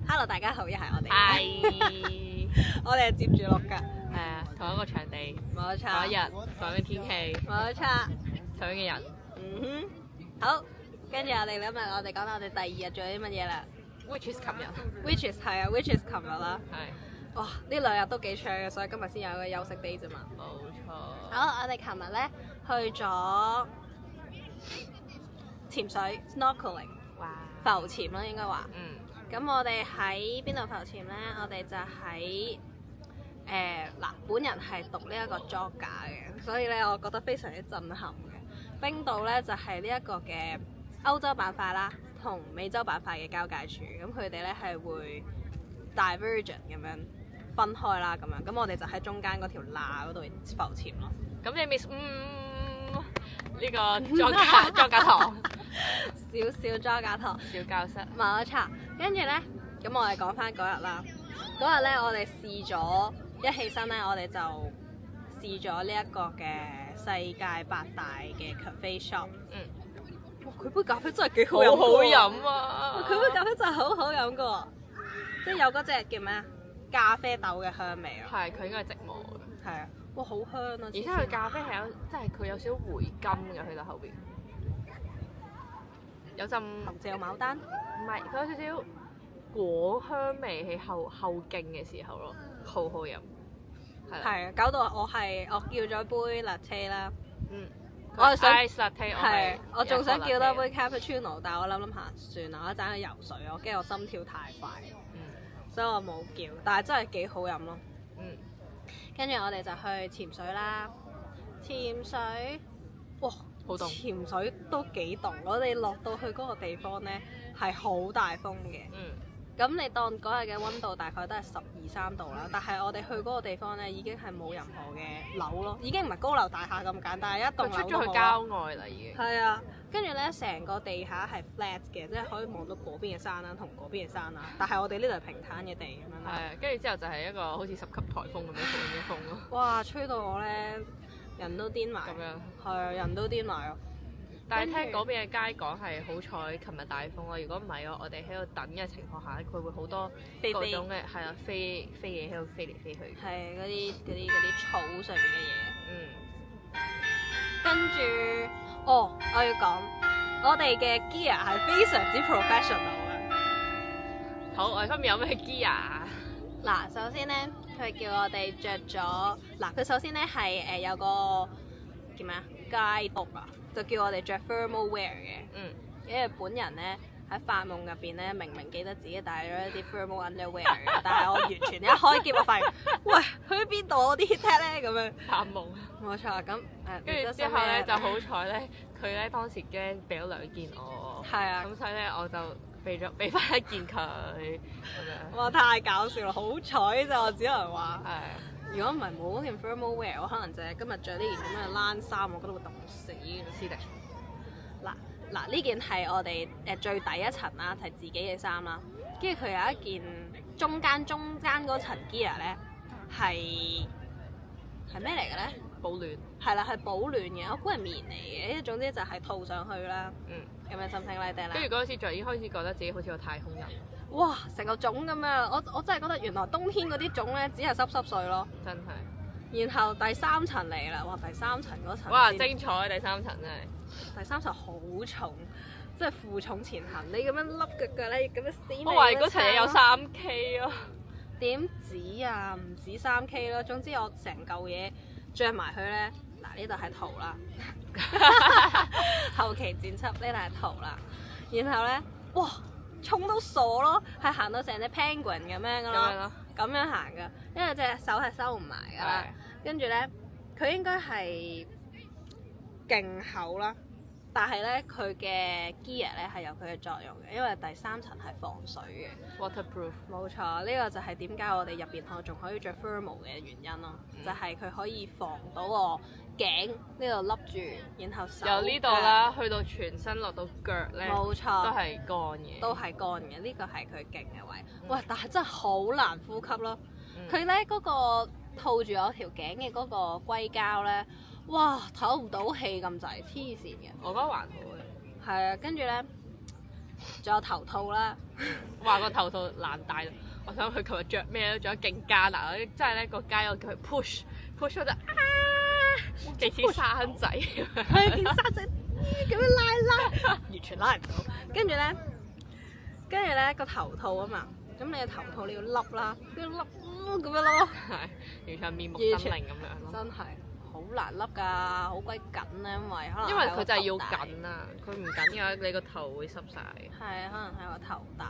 Hello，大家好，又係我哋。係，我哋係接住錄㗎，係啊，同一個場地，冇錯。同一日，同一個天氣，冇錯。同一個人。好，跟住我哋今日我哋講到我哋第二日做啲乜嘢啦 Which is 琴日。 ？Which is 係啊，which is 琴日啦。係。哇！呢兩日都幾長嘅，所以今日先有一個休息 day 啫嘛。冇錯。好，我哋琴日咧去咗潛水 snorkeling 哇。浮潛啦，應該話。嗯。咁我哋喺邊度浮潛咧？我哋就喺本人係讀呢一個 Geog 嘅，所以咧我覺得非常之震撼嘅。冰島咧就係呢一個嘅歐洲板塊啦，同美洲板塊嘅交界處。咁佢哋咧係會 divergent 咁樣分開啦，咁樣。咁我哋就喺中間嗰條罅嗰度浮潛咯。咁你 miss 呢個裝甲堂少少 Geog 堂。小教室。冇錯，跟住咧，咁我哋講翻嗰日啦。嗰日咧，我哋試咗一起身咧，我哋就試咗呢一個嘅世界八大嘅 cafe shop。哇！佢杯咖啡真係幾好飲。好飲啊！佢杯咖啡真係好好飲噶，即係有嗰隻叫咩啊？咖啡豆嘅香味咯。係，佢應該係直磨嘅。係啊！哇，好香啊！而且佢咖啡係有，即係佢有少少回甘嘅，去到後邊。有陣紅椒牡丹。唔係，佢有少少果香味喺後勁嘅時候咯，好好飲。係啊，搞到我叫咗杯 latte 啦。我我係想 ice latte，係，我仲想叫多杯 cappuccino，但係我諗下算啦，我一陣去游水，我驚我心跳太快，所以我冇叫。但係真係幾好飲咯。跟住我哋就去潛水啦，潛水，哇！好凍。潛水都幾凍，我哋落到去嗰個地方咧係好大風嘅。咁你當嗰日嘅溫度大概都係12、13度啦，但係我哋去嗰個地方咧已經係冇任何嘅樓咯，已經唔係高樓大廈咁簡單，一棟樓出咗去郊外啦已經。係啊，跟住咧成個地下係 flat 嘅，即係可以望到嗰邊嘅山啦，同嗰邊嘅山啦。但係我哋呢度係平坦嘅地咁樣啦。係，跟住之後就係一個好似10級颱風咁樣嘅風咯。哇！吹到我咧人都癲埋。咁樣。係啊，人都癲埋咯。但係聽嗰邊嘅街講係好彩，琴日大風咯。如果唔係我哋喺度等嘅情況下，佢會好多各種嘅係啊飛嘢喺度飛嚟飛去。係嗰啲草上面嘅嘢。跟住，我要講，我哋嘅 gear 係非常之 professional 嘅。好，我哋今日有咩 gear？嗱，首先咧，佢叫我哋着咗，嗱，佢首先咧係有個叫咩啊 guidebook 啊，就叫我哋着 thermal wear 嘅。因為本人咧喺發夢入邊咧，明明記得自己帶咗一啲 thermal underwear 嘅，但係我完全一開篋我發現，喂，去邊度我啲 tag 咧咁樣。發夢。冇錯，咁跟住之後咧就好彩咧，佢咧當時驚俾咗2件我。係啊。咁所以咧我就俾翻1件佢咁樣。哇！太搞笑啦，好彩咋，我只能話。係。如果唔係冇嗰件 thermal wear，我可能就係今日着呢件咁嘅冷衫，我覺得會凍死嘅。是的。嗱，呢件係我哋最底一層啦，係自己嘅衫啦。跟住佢有一件中間嗰層 gear 咧，係咩嚟嘅咧？保暖。係啦，係保暖嘅，我估係棉嚟嘅。總之就係套上去啦。咁樣心聲嚟定啦。跟住嗰陣時就已經開始覺得自己好似個太空人。哇！成個粽咁樣，我真係覺得原來冬天嗰啲粽咧只係濕水咯。真係。然後第3層嚟啦，哇！第3層嗰層。哇！精彩，第3層真係。第3層好重，即係負重前行。你咁樣笠腳咧，咁樣死命。我懷疑嗰層嘢有3K 咯。點止啊？唔止3K 咯。總之我成嚿嘢着埋去咧，嗱呢度係圖啦，後期剪輯呢度係圖啦。然後咧，哇！重到傻咯，係行到成隻 penguin 咁樣噶咯，咁樣行噶，因為隻手係收唔埋噶啦。跟住咧，佢應該係勁厚啦，但係咧佢嘅 gear 咧係有佢嘅作用嘅，因為第3層係防水嘅 ，waterproof。冇錯，呢個就係點解我哋入邊仲可以着 thermal 嘅原因咯，就係佢可以防到我頸呢度笠住，然後手由呢度啦，去到全身落到腳咧，冇錯，都係乾嘅，都係乾嘅。呢個係佢勁嘅位。喂，但係真係好難呼吸咯。佢咧嗰個套住我條頸嘅嗰個硅膠咧，哇，唞唔到氣咁滯，黐線嘅。我覺得還好嘅。係啊，跟住咧，仲有頭套啦，話個頭套爛大，我想佢琴日着咩咧？着得勁艱難，即係咧個街我叫佢 push 咗就幾似生仔咁樣，係件衫仔咁樣拉，完全拉唔到。跟住咧個頭套啊嘛，咁你個頭套你要笠啦，跟住笠咁樣咯，係完全面目猙獰咁樣咯。真係好難笠㗎，好鬼緊啊，因為佢就係要緊啊，佢唔緊嘅話你個頭會濕晒。係啊，可能係個頭大，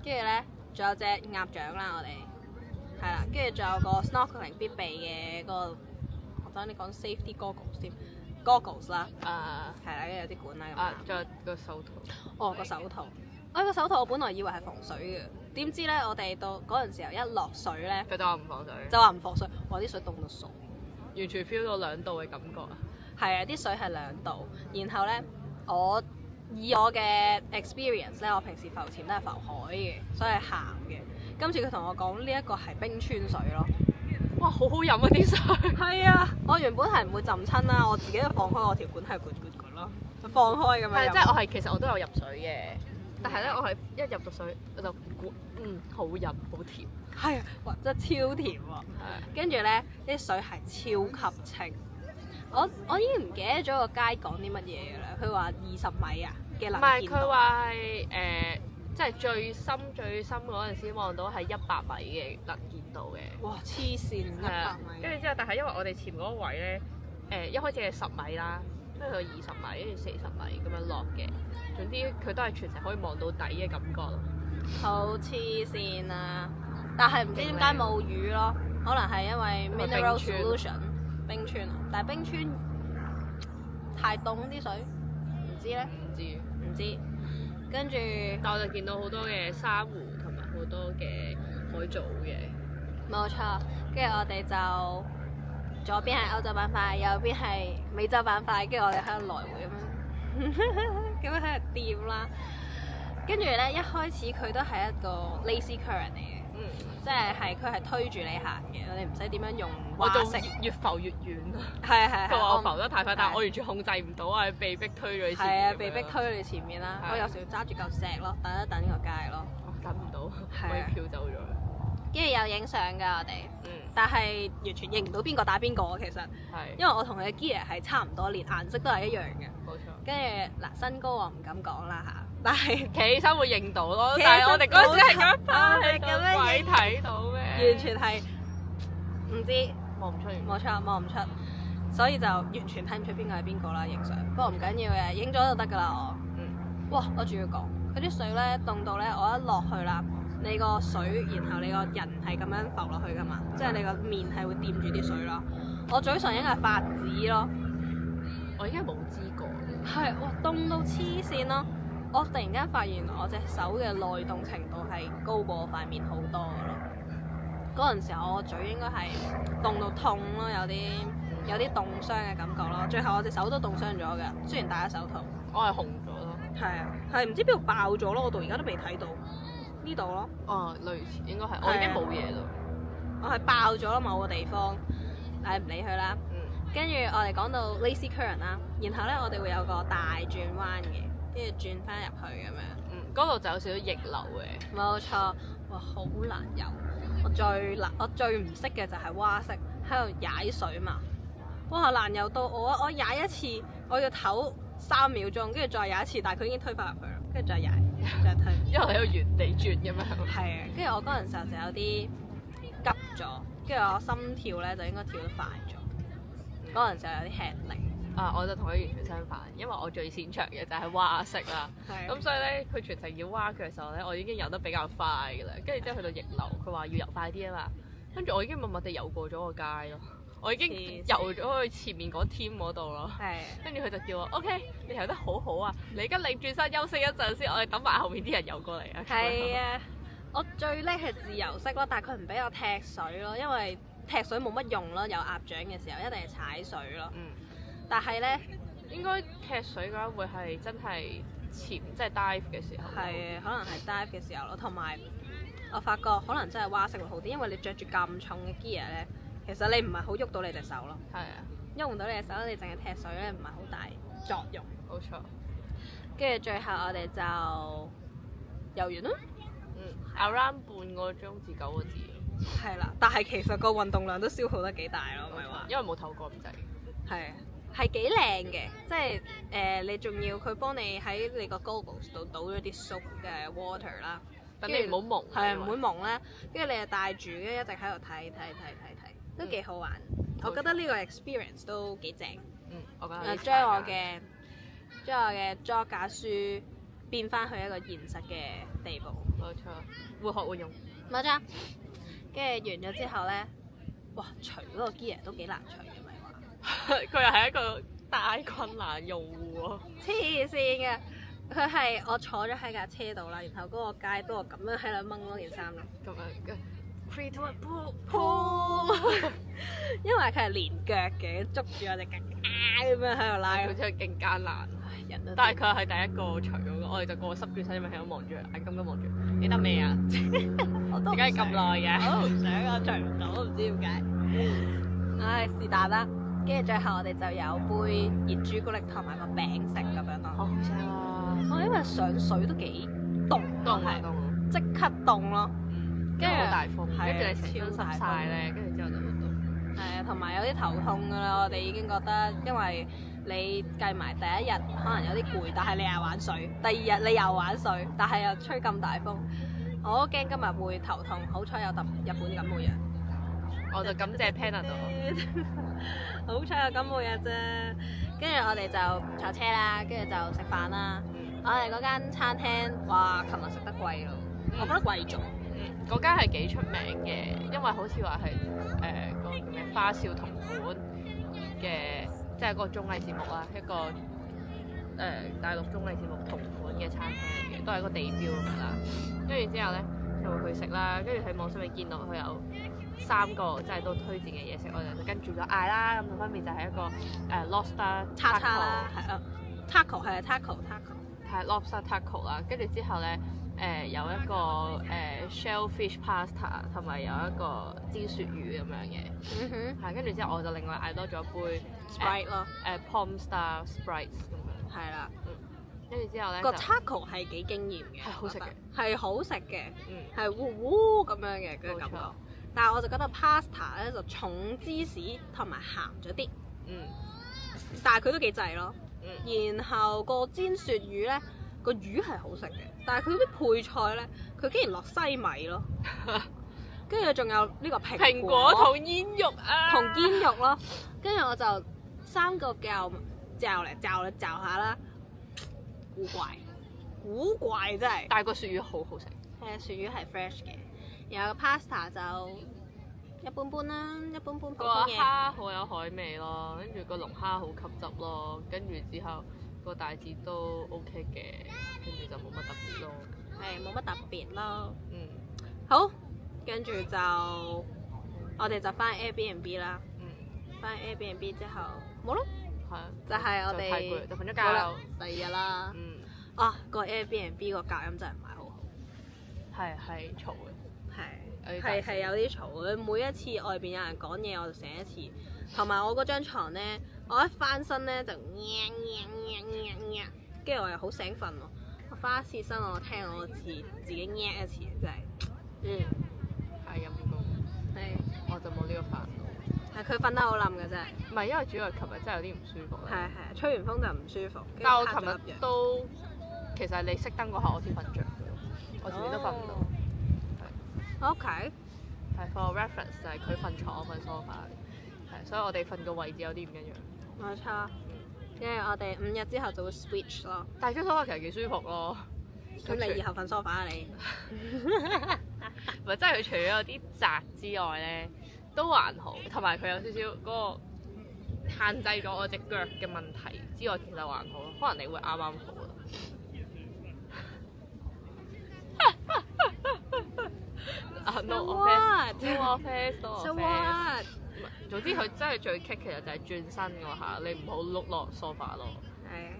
跟住咧仲有隻鴨掌啦，我哋係啦，跟住仲有個 snorkeling 必備嘅嗰個，我等你講 safety goggles 添 ，goggles 啦，係啦，跟住有啲管啦咁樣。仲有個手套。哦，個手套，個手套我本來以為係防水嘅，點知咧我哋到嗰陣時候一落水咧，佢就話唔防水。就話唔防水，哇！啲水凍到傻，完全 feel 到2度嘅感覺啊！係啊，啲水係2度，然後咧以我嘅 experience 咧，我平時浮潛都係浮海嘅，所以係鹹嘅。今次佢同我講呢一個係冰川水咯，哇，好好飲啊啲水！係啊，我原本係唔會浸親啦，我自己都放開我條管係罐咯，放開咁樣。係即係其實我都有入水嘅，但係咧我係一入到水我就好飲好甜。係啊，哇！真係超甜喎。跟住咧啲水係超級清。我已經唔記得咗個街講啲乜嘢嘅啦。佢話20米啊嘅能見度。唔係，佢話係即係最深嗰陣時望到係100米嘅能見度嘅。哇！黐線100米。跟住之後，但係因為我哋潛嗰個位咧，一開始係10米啦，跟住去到20米，跟住40米咁樣落嘅。總之佢都係全程可以望到底嘅感覺咯。好黐線啊！但係唔知點解冇魚咯，可能係因為 mineral solution 冰川啊，但係冰川太凍啲水，唔知咧，唔知。跟住，但我就見到好多嘅珊瑚同埋好多嘅海藻嘅。冇錯，跟住我哋就左邊係歐洲板塊，右邊係美洲板塊，跟住我哋喺度來回咁樣喺度掂啦。跟住咧，一開始佢都係一個 lazy current 嚟嘅。即係佢係推住你行嘅，你唔使點樣用蛙式，越浮越遠啊！係，佢話我浮得太快，但係我完全控制唔到啊，被逼推咗你前面。係啊，被逼推你前面啦。我有時要揸住嚿石咯，等一等個街咯。等唔到，可以飄走咗。跟住有影相㗎我哋，但係完全認唔到邊個打邊個其實。係。因為我同佢嘅 gear 係差唔多，連顏色都係一樣嘅。冇錯。跟住嗱，身高我唔敢講啦嚇。但係企起身會認到咯，但係我哋嗰陣時係咁樣趴喺度鬼睇到咩？完全係唔知望唔出，冇錯望唔出，所以就完全睇唔出邊個係邊個啦。影相不過唔緊要嘅，影咗就得㗎啦我。哇！我仲要講佢啲水咧凍到咧，我一落去啦，你個水然後你個人係咁樣浮落去㗎嘛，即係你個面係會掂住啲水咯。我嘴唇應該係發紫咯，我應該冇知過。係哇，凍到黐線咯！我突然間發現我隻手嘅內凍程度係高過我塊面好多嘅咯。嗰陣時候我嘴應該係凍到痛咯，有啲凍傷嘅感覺咯。最後我隻手都凍傷咗嘅，雖然戴咗手套。我係紅咗咯。係啊，係唔知邊度爆咗咯，我到而家都未睇到呢度咯。哦，類似應該係，我已經冇嘢咯。我係爆咗咯某個地方，但係唔理佢啦。跟住我哋講到 lazy current 啦，然後咧我哋會有個大轉彎嘅。跟住轉翻入去咁樣，嗰度就有少少逆流嘅。冇錯，哇，好難游。我最唔識嘅就係蛙式，喺度踩水嘛。哇，難游到我踩一次，我要唞3秒鐘，跟住再踩一次，但係佢已經推翻入去啦，跟住再踩，再推。因為喺度原地轉咁樣。係啊，跟住我嗰陣時候就有啲急咗，跟住我心跳咧就應該跳得快咗。嗰陣時候有啲吃力。我就同佢完全相反，因為我最擅長嘅就係蛙式啦。咁所以咧，佢全程要蛙佢嘅時候咧，我已經游得比較快㗎啦。跟住之後去到逆流，佢話要游快啲啊嘛。跟住我已經默默地游過咗個街咯，我已經游咗去前面嗰 team 嗰度咯。跟住佢就叫我 OK， 你游得好好啊！你而家擰轉身休息一陣先，我哋等埋後面啲人游過嚟啊。係啊，我最叻係自由式咯，但係佢唔俾我踢水咯，因為踢水冇乜用咯。有鴨掌嘅時候一定係踩水咯。但係咧，應該踢水嘅話會係真係潛，即係 dive 嘅時候。係，可能係 dive 嘅時候咯。同埋我發覺可能真係蛙式會好啲，因為你着住咁重嘅 gear 咧，其實你唔係好喐到你隻手咯。係啊，喐唔到你隻手，你淨係踢水咧，唔係好大作用。冇錯。跟住最後我哋就遊完啦。around 半個鐘至9個字。係啦，但係其實個運動量都消耗得幾大咯，咪話。因為冇唞過咁滯。係幾靚嘅，即係你仲要佢幫你喺你個 goggles 度倒咗啲 soap 嘅 water 啦，等你唔好蒙。係唔會蒙咧，跟住你就帶住，跟住一直喺度睇，都幾好玩。我覺得呢個 experience 都幾正。我覺得。將我嘅 jogger 書變翻去一個現實嘅地步。冇錯，會學會用。冇錯。跟住完咗之後咧，哇！除嗰個 gear 都幾難除嘅咪話。佢又係一個大困難用戶喎。黐線嘅，佢係我坐咗喺架車度啦，然後嗰個街都係咁樣喺度掹嗰件衫咯。咁樣嘅。3, 2, 1, pull。因為佢係連腳嘅，捉住我隻腳咁樣喺度拉。佢真係勁艱難。人都。但係佢係第一個除嗰個，我哋就個個濕住身，因為喺度望住，眼金金望住。你得未啊？我都點解咁耐嘅？我都唔想啊，除唔到，唔知點解。唉，是但啦。跟住最後我哋就有杯熱朱古力同埋個餅食咁樣咯。好食啊！因為上水都幾凍，凍即刻凍咯。跟住好大風，跟住你成身濕晒咧，跟住之後就好凍。係啊，同埋有啲頭痛噶啦，我哋已經覺得，因為你計埋第一日可能有啲攰，但係你又玩水；第二日你又玩水，但係又吹咁大風，我都驚今日會頭痛。好彩有日本感冒藥，我就感謝 Panadol。好彩有感冒藥啫。跟住我哋就坐車啦，跟住就食飯啦。我哋嗰間餐廳，哇！琴日食得貴咯，我覺得貴咗。嗰間係幾出名嘅，因為好似話係嗰個叫咩花少同款嘅，即係嗰個綜藝節目啦，一個大陸綜藝節目同款嘅餐廳嚟嘅，都係一個地標咁樣啦。跟住之後咧就會去食啦，跟住喺網上面見到佢有3個即係都推薦嘅嘢食，我哋就跟住咗嗌啦。咁就分別就係一個lobster 叉叉啦，係啊 taco 係 taco 係 lobster taco 啦，跟住之後咧。有一個shellfish pasta 同埋有一個煎鱈魚咁樣嘅，係跟住之後我就另外嗌多咗杯 Sprite 咯，Palm Star Sprite 咁樣，係啦，跟住之後咧個 taco 係幾驚豔嘅，係好食嘅，係好食嘅，係烏烏咁樣嘅嗰個感覺，但係我就覺得 pasta 咧就重芝士同埋鹹咗啲，但係佢都幾滯咯，然後個煎鱈魚咧。個魚係好食嘅，但係佢啲配菜咧，佢竟然落西米咯，跟住仲有呢個蘋果同煙肉啊，同煙肉咯，跟住我就3個嚼下啦，古怪真係。但係個鱈魚好好食，鱈魚係 fresh 嘅，然後個 pasta 就一般般啦，一般般普通嘅。個嘢。蝦好有海味咯，跟住個龍蝦好吸汁咯，跟住之後。個大致都 OK 嘅，跟住就冇乜特別咯。係冇乜特別咯。好，跟住就我哋就翻 Airbnb 啦。翻 Airbnb 之後冇咯。係啊。就係我哋就瞓咗覺。第二日啦。個 Airbnb 個隔音真係唔係好好。係嘈嘅。係有啲嘈嘅，每一次外邊有人講嘢我就醒一次，同埋我嗰張牀咧，我一翻身咧就跟住我又好醒瞓喎，我翻一次身我聽我自己一次真係，係陰功，我就冇呢個煩惱。係佢瞓得好冧嘅真係，唔係因為主要係琴日真係有啲唔舒服。係吹完風就唔舒服。但係我琴日都其實你熄燈嗰下我先瞓着嘅，我自己都瞓唔到。OK。係 for reference 就係佢瞓床，我瞓 sofa，係，所以我哋瞓嘅位置有啲唔一樣。冇錯。跟住我哋5日之後就會 switch 咯。但係張 sofa 其實幾舒服咯。咁你以後瞓 sofa 啊你？唔係，真係佢除咗有啲窄之外咧，都還好，同埋佢有少少嗰個限制咗我隻腳嘅問題之外，其實還好咯。可能你會啱啱好啦。No offense。So what？總之佢真係最棘，其實就係轉身嗰下，你唔好碌落 sofa 咯。係，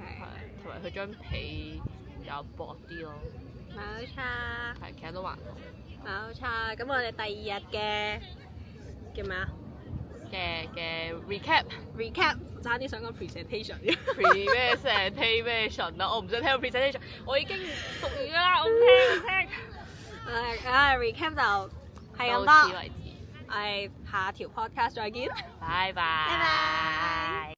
同埋佢張被有薄啲咯。冇錯。係，其實都還好。冇錯，咁我哋第2日嘅叫咩啊？嘅 recap，差啲想講 presentation 嘅。 presentation 啦，我唔想聽到 presentation， 我已經讀完啦，我唔聽。recap 就係咁多，到此為止，我哋下條 podcast 再見，拜拜。拜拜。